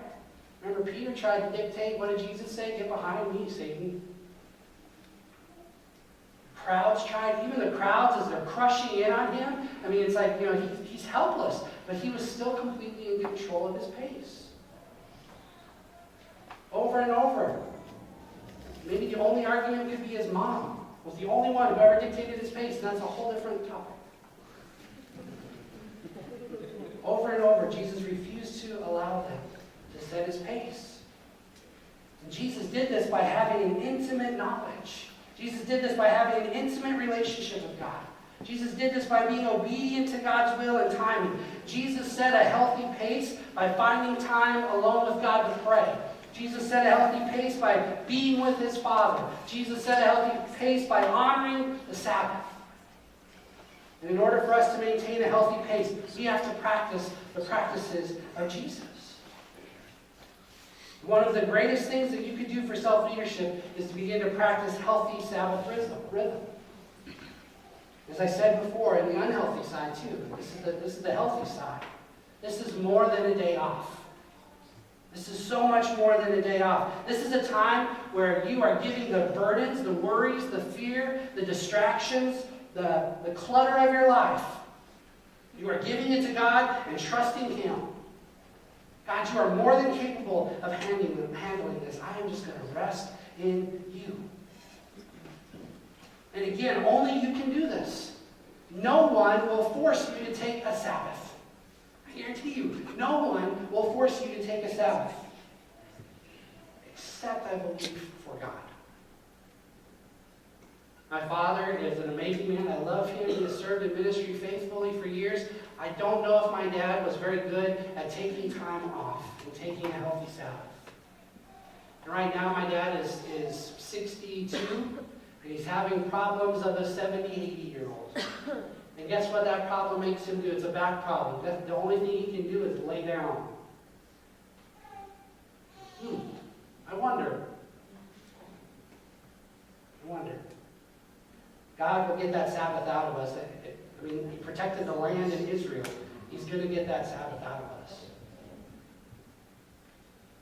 Remember, Peter tried to dictate. What did Jesus say? "Get behind me, Satan." Crowds tried. Even the crowds, as they're crushing in on Him. I mean, it's like, he's helpless. But He was still completely in control of His pace. Over and over, only argument could be his mom was the only one who ever dictated his pace, and that's a whole different topic. Over and over, Jesus refused to allow them to set his pace. And Jesus did this by having an intimate knowledge. Jesus did this by having an intimate relationship with God. Jesus did this by being obedient to God's will and timing. Jesus set a healthy pace by finding time alone with God to pray. Jesus set a healthy pace by being with his Father. Jesus set a healthy pace by honoring the Sabbath. And in order for us to maintain a healthy pace, we have to practice the practices of Jesus. One of the greatest things that you could do for self-leadership is to begin to practice healthy Sabbath rhythm. As I said before, in the unhealthy side too. This is the healthy side. This is more than a day off. This is so much more than a day off. This is a time where you are giving the burdens, the worries, the fear, the distractions, the clutter of your life. You are giving it to God and trusting him. God, you are more than capable of handling this. I am just going to rest in you. And again, only you can do this. No one will force you to take a Sabbath. I guarantee you, no one will force you to take a Sabbath. Except, I believe, for God. My father is an amazing man. I love him. He has served in ministry faithfully for years. I don't know if my dad was very good at taking time off and taking a healthy Sabbath. And right now, my dad is 62, and he's having problems of a 70, 80-year-old. And guess what that problem makes him do? It's a back problem. The only thing he can do is lay down. I wonder. God will get that Sabbath out of us. I mean, he protected the land in Israel. He's going to get that Sabbath out of us.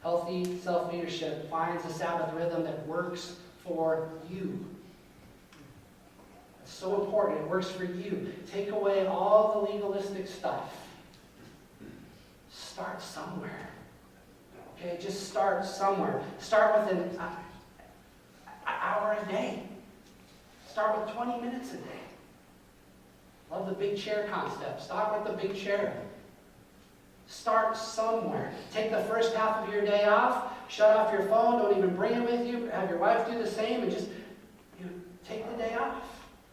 Healthy self-leadership finds a Sabbath rhythm that works for you. It's so important. It works for you. Take away all the legalistic stuff. Start somewhere. Okay, just start somewhere. Start with an hour a day. Start with 20 minutes a day. Love the big chair concept. Start with the big chair. Start somewhere. Take the first half of your day off. Shut off your phone. Don't even bring it with you. Have your wife do the same, and just take the day off.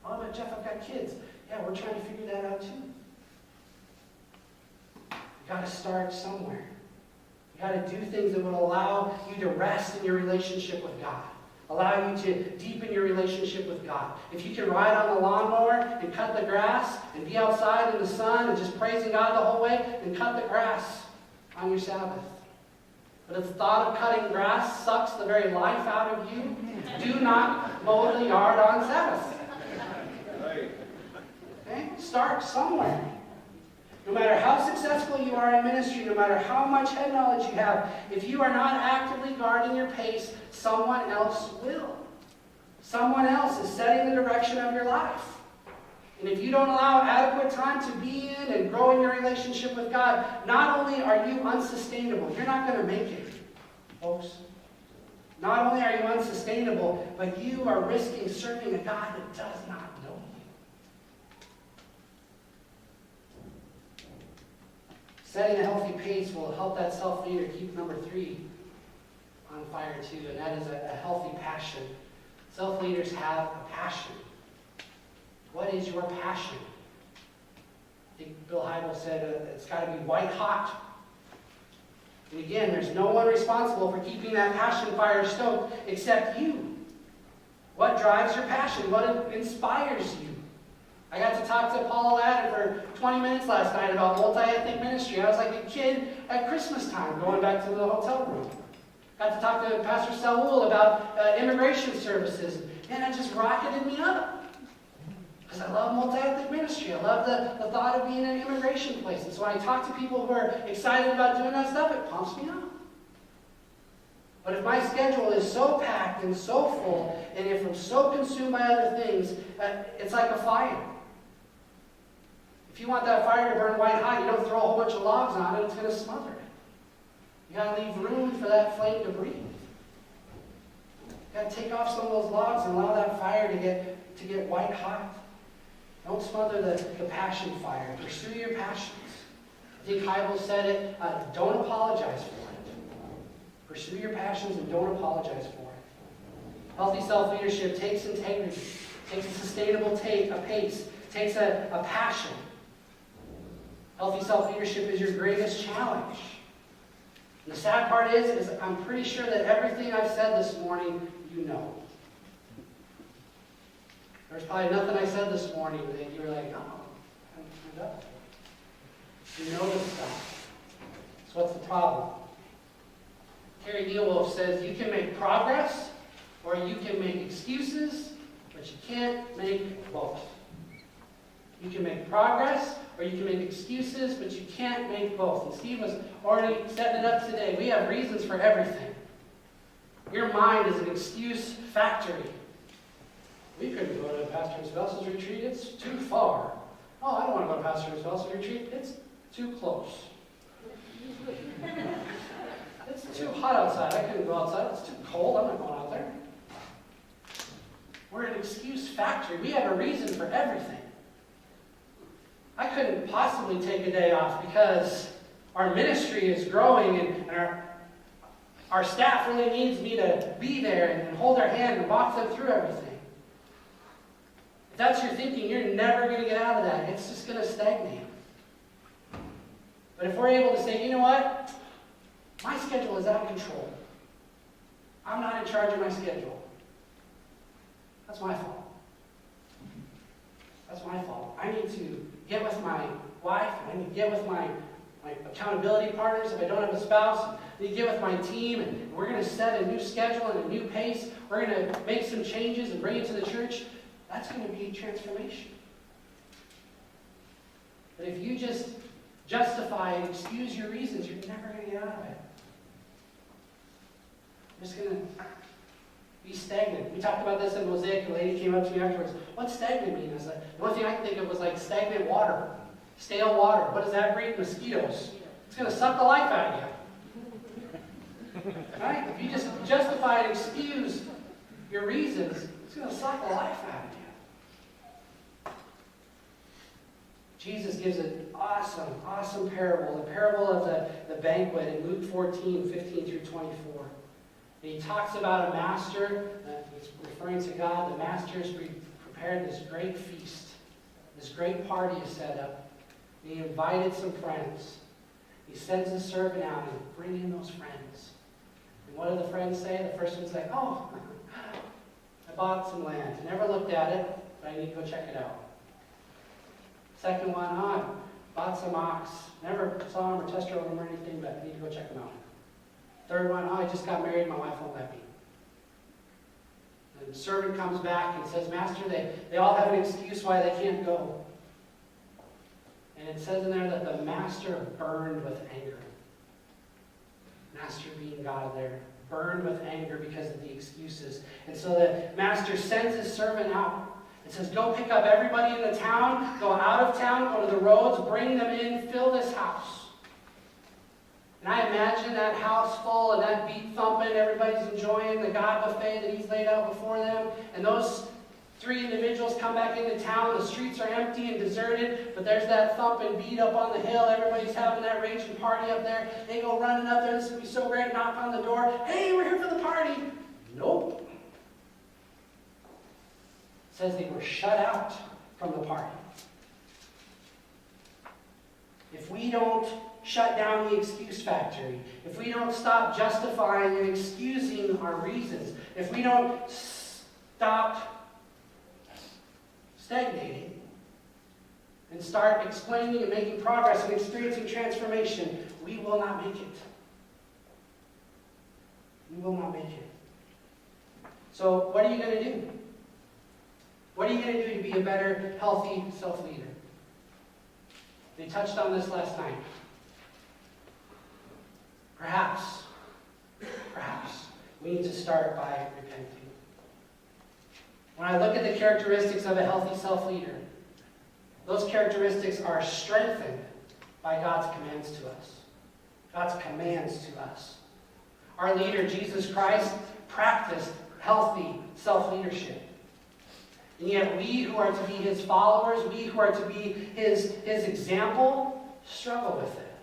Oh, but Jeff, I've got kids. Yeah, we're trying to figure that out too. You got to start somewhere. You got to do things that will allow you to rest in your relationship with God. Allow you to deepen your relationship with God. If you can ride on the lawnmower and cut the grass and be outside in the sun and just praising God the whole way, then cut the grass on your Sabbath. But if the thought of cutting grass sucks the very life out of you, do not mow the yard on Sabbath. Okay? Start somewhere. No matter how successful you are in ministry, no matter how much head knowledge you have, if you are not actively guarding your pace, someone else will. Someone else is setting the direction of your life. And if you don't allow adequate time to be in and grow in your relationship with God, not only are you unsustainable, you're not going to make it, folks. Not only are you unsustainable, but you are risking serving a God that does not know you. Setting a healthy pace will help that self-leader keep number 3 on fire too, and that is a healthy passion. Self-leaders have a passion. What is your passion? I think Bill Hybels said it's got to be white hot. And again, there's no one responsible for keeping that passion fire stoked except you. What drives your passion? What inspires you? I got to talk to Paul Aladdin for 20 minutes last night about multi-ethnic ministry. I was like a kid at Christmas time going back to the hotel room. Got to talk to Pastor Saul about immigration services. And it just rocketed me up. Because I love multi-ethnic ministry. I love the thought of being in an immigration place. And so when I talk to people who are excited about doing that stuff, it pumps me up. But if my schedule is so packed and so full, and if I'm so consumed by other things, it's like a fire. If you want that fire to burn white hot, you don't throw a whole bunch of logs on it, it's going to smother it. You got to leave room for that flame to breathe. You got to take off some of those logs and allow that fire to get white hot. Don't smother the passion fire. Pursue your passions. I think Heibel said it, don't apologize for it. Pursue your passions and don't apologize for it. Healthy self-leadership takes integrity, takes a sustainable pace, takes a passion. Healthy self-leadership is your greatest challenge. And the sad part is I'm pretty sure that everything I've said this morning, you know. There's probably nothing I said this morning that you were like, oh, I know. You know this stuff. So what's the problem? Carrie Nealwolf says you can make progress or you can make excuses, but you can't make both. You can make progress or you can make excuses, but you can't make both. And Steve was already setting it up today. We have reasons for everything. Your mind is an excuse factory. We couldn't go to Pastor Isbel's retreat. It's too far. Oh, I don't want to go to Pastor Isbel's retreat. It's too close. It's too hot outside. I couldn't go outside. It's too cold. I'm not going out there. We're an excuse factory. We have a reason for everything. I couldn't possibly take a day off because our ministry is growing and our staff really needs me to be there and hold their hand and walk them through everything. If that's your thinking, you're never going to get out of that. It's just going to stagnate. But if we're able to say, you know what? My schedule is out of control. I'm not in charge of my schedule. That's my fault. That's my fault. I need to get with my wife. I need to get with my accountability partners if I don't have a spouse. I need to get with my team, and we're going to set a new schedule and a new pace. We're going to make some changes and bring it to the church. That's going to be transformation. But if you just justify and excuse your reasons, you're never going to get out of it. You're just going to be stagnant. We talked about this in Mosaic. A lady came up to me afterwards. What's stagnant mean? I was like, the only thing I could think of was like stagnant water, stale water. What does that breed? Mosquitoes. It's going to suck the life out of you. Right? If you just justify and excuse your reasons, it's going to suck the life out of you. Jesus gives an awesome parable, the parable of the banquet in Luke 14, 15 through 24. And he talks about a master, he's referring to God. The master has prepared this great feast. This great party is set up. And he invited some friends. He sends his servant out and bring in those friends. And what do the friends say? The first one's like, oh, I bought some land. Never looked at it, but I need to go check it out. Second one, I bought some ox. Never saw them or test drove them or anything, but I need to go check them out. Third one, I just got married, my wife won't let me. And the servant comes back and says, Master, they all have an excuse why they can't go. And it says in there that the master burned with anger. Master being God there, burned with anger because of the excuses. And so the master sends his servant out. It says, go pick up everybody in the town, go out of town, go to the roads, bring them in, fill this house. And I imagine that house full and that beat thumping, everybody's enjoying the God buffet that he's laid out before them. And those three individuals come back into town, the streets are empty and deserted, but there's that thumping beat up on the hill, everybody's having that raging party up there. They go running up there, this is going to be so great, knock on the door, hey, we're here for the party. Nope. It says they were shut out from the party. If we don't shut down the excuse factory, if we don't stop justifying and excusing our reasons, if we don't stop stagnating and start explaining and making progress and experiencing transformation, we will not make it. We will not make it. So what are you going to do? What are you going to do to be a better, healthy self-leader? They touched on this last night. Perhaps, we need to start by repenting. When I look at the characteristics of a healthy self-leader, those characteristics are strengthened by God's commands to us. God's commands to us. Our leader, Jesus Christ, practiced healthy self-leadership. And yet we who are to be his followers, we who are to be his example, struggle with it.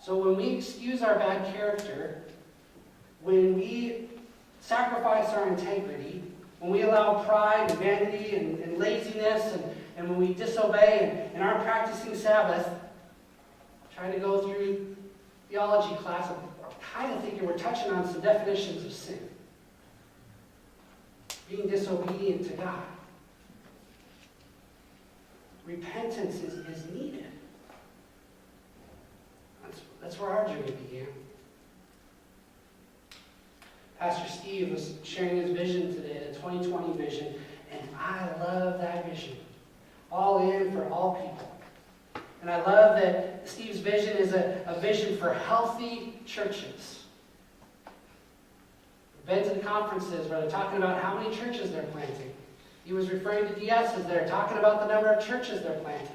So when we excuse our bad character, when we sacrifice our integrity, when we allow pride and vanity and laziness, and when we disobey and aren't practicing Sabbath, trying to go through theology class, I'm kind of thinking we're touching on some definitions of sin. Being disobedient to God. Repentance is needed. That's where our journey began. Pastor Steve was sharing his vision today, the 2020 vision, and I love that vision. All in for all people. And I love that Steve's vision is a vision for healthy churches. I've been to the conferences where they're talking about how many churches they're planting. He was referring to DSs there, talking about the number of churches they're planting.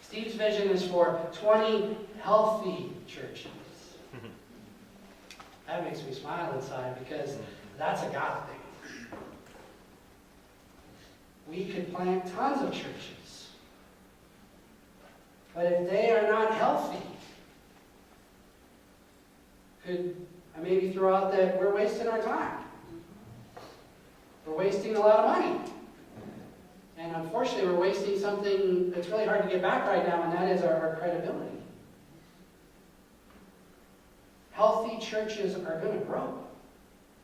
Steve's vision is for 20 healthy churches. That makes me smile inside because that's a God thing. We could plant tons of churches. But if they are not healthy, could I maybe throw out that we're wasting our time? We're wasting a lot of money. And unfortunately, we're wasting something that's really hard to get back right now, and that is our credibility. Healthy churches are going to grow.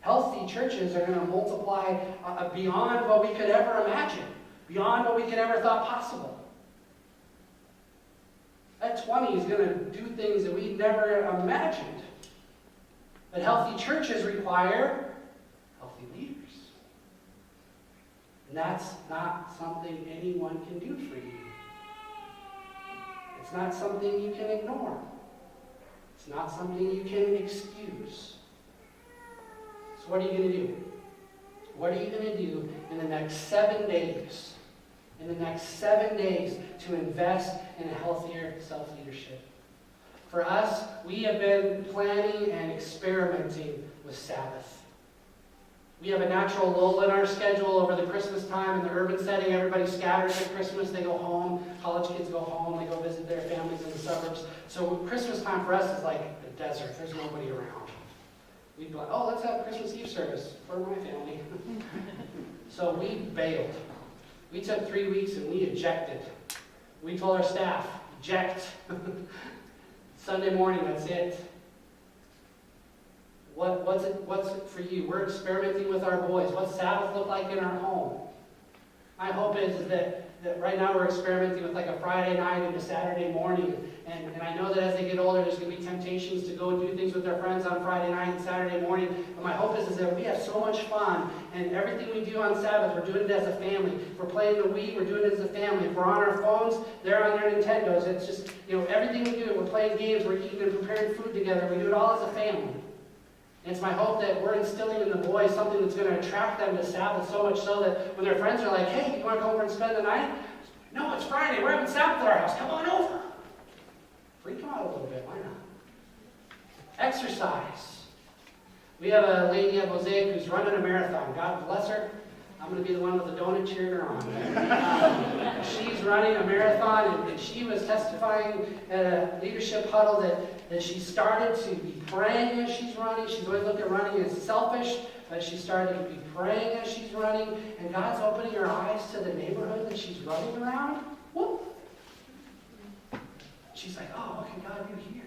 Healthy churches are going to multiply beyond what we could ever imagine, beyond what we could ever thought possible. That 20 is going to do things that we never imagined. But healthy churches require healthy leaders. And that's not something anyone can do for you. It's not something you can ignore. It's not something you can excuse. So what are you going to do? What are you going to do in the next 7 days? In the next 7 days to invest in a healthier self-leadership? For us, we have been planning and experimenting with Sabbath. We have a natural lull in our schedule over the Christmas time in the urban setting. Everybody scatters at Christmas. They go home. College kids go home. They go visit their families in the suburbs. So Christmas time for us is like a desert. There's nobody around. We'd be like, oh, let's have a Christmas Eve service for my family. So we bailed. We took 3 weeks and we ejected. We told our staff, eject. Sunday morning, that's it. What's it for you? We're experimenting with our boys. What's Sabbath look like in our home? My hope is that right now we're experimenting with like a Friday night and a Saturday morning. And I know that as they get older, there's going to be temptations to go and do things with their friends on Friday night and Saturday morning. But my hope is that we have so much fun. And everything we do on Sabbath, we're doing it as a family. If we're playing the Wii, we're doing it as a family. If we're on our phones, they're on their Nintendos. It's just, everything we do, we're playing games, we're eating and preparing food together. We do it all as a family. And it's my hope that we're instilling in the boys something that's going to attract them to Sabbath so much so that when their friends are like, hey, you want to come over and spend the night? No, it's Friday. We're having Sabbath at our house. Come on over. Freak them out a little bit. Why not? Exercise. We have a lady at Mosaic who's running a marathon. God bless her. I'm going to be the one with the donut cheering her on. She's running a marathon, and she was testifying at a leadership huddle that she started to be praying as she's running. She's always looked at running as selfish, but she started to be praying as she's running, and God's opening her eyes to the neighborhood that she's running around. Whoop! She's like, oh, what can God do here?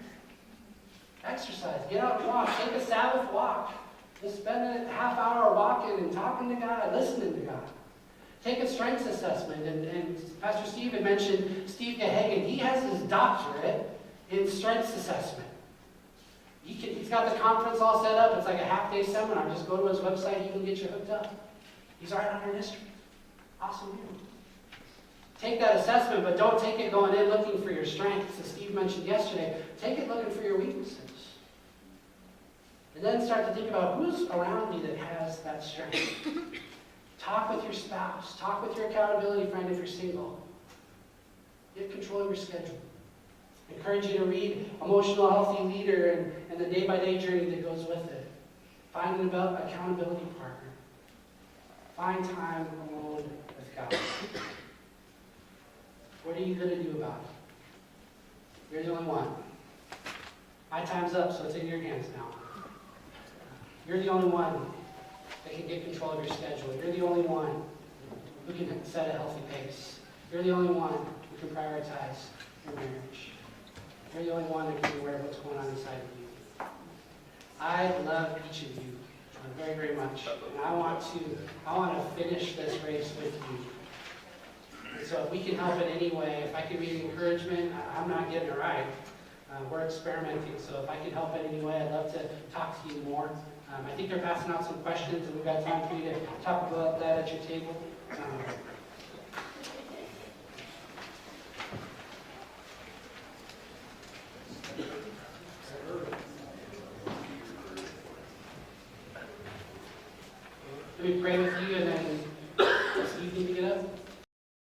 Exercise. Get out and walk. Take a Sabbath walk. Just spend a half hour walking and talking to God, listening to God. Take a strengths assessment. And Pastor Steve had mentioned Steve Gahagan. He has his doctorate in strengths assessment. He's got the conference all set up. It's like a half-day seminar. Just go to his website. He can get you hooked up. He's right on your district. Awesome deal. Take that assessment, but don't take it going in looking for your strengths. As Steve mentioned yesterday, take it looking for your weaknesses. And then start to think about who's around me that has that strength. Talk with your spouse. Talk with your accountability friend if you're single. Get control of your schedule. Encourage you to read Emotional Healthy Leader and the day-by-day journey that goes with it. Find an accountability partner. Find time alone with God. What are you going to do about it? You're the only one. My time's up, so it's in your hands now. You're the only one that can get control of your schedule. You're the only one who can set a healthy pace. You're the only one who can prioritize your marriage. You're the only one that can be aware of what's going on inside of you. I love each of you very, very much. And I want to finish this race with you. And so if we can help in any way, if I can be an encouragement, I'm not getting it right. We're experimenting, so if I can help in any way, I'd love to talk to you more. I think they're passing out some questions, and we've got time for you to talk about that at your table. Let me pray with you, and then Steve, need to get up.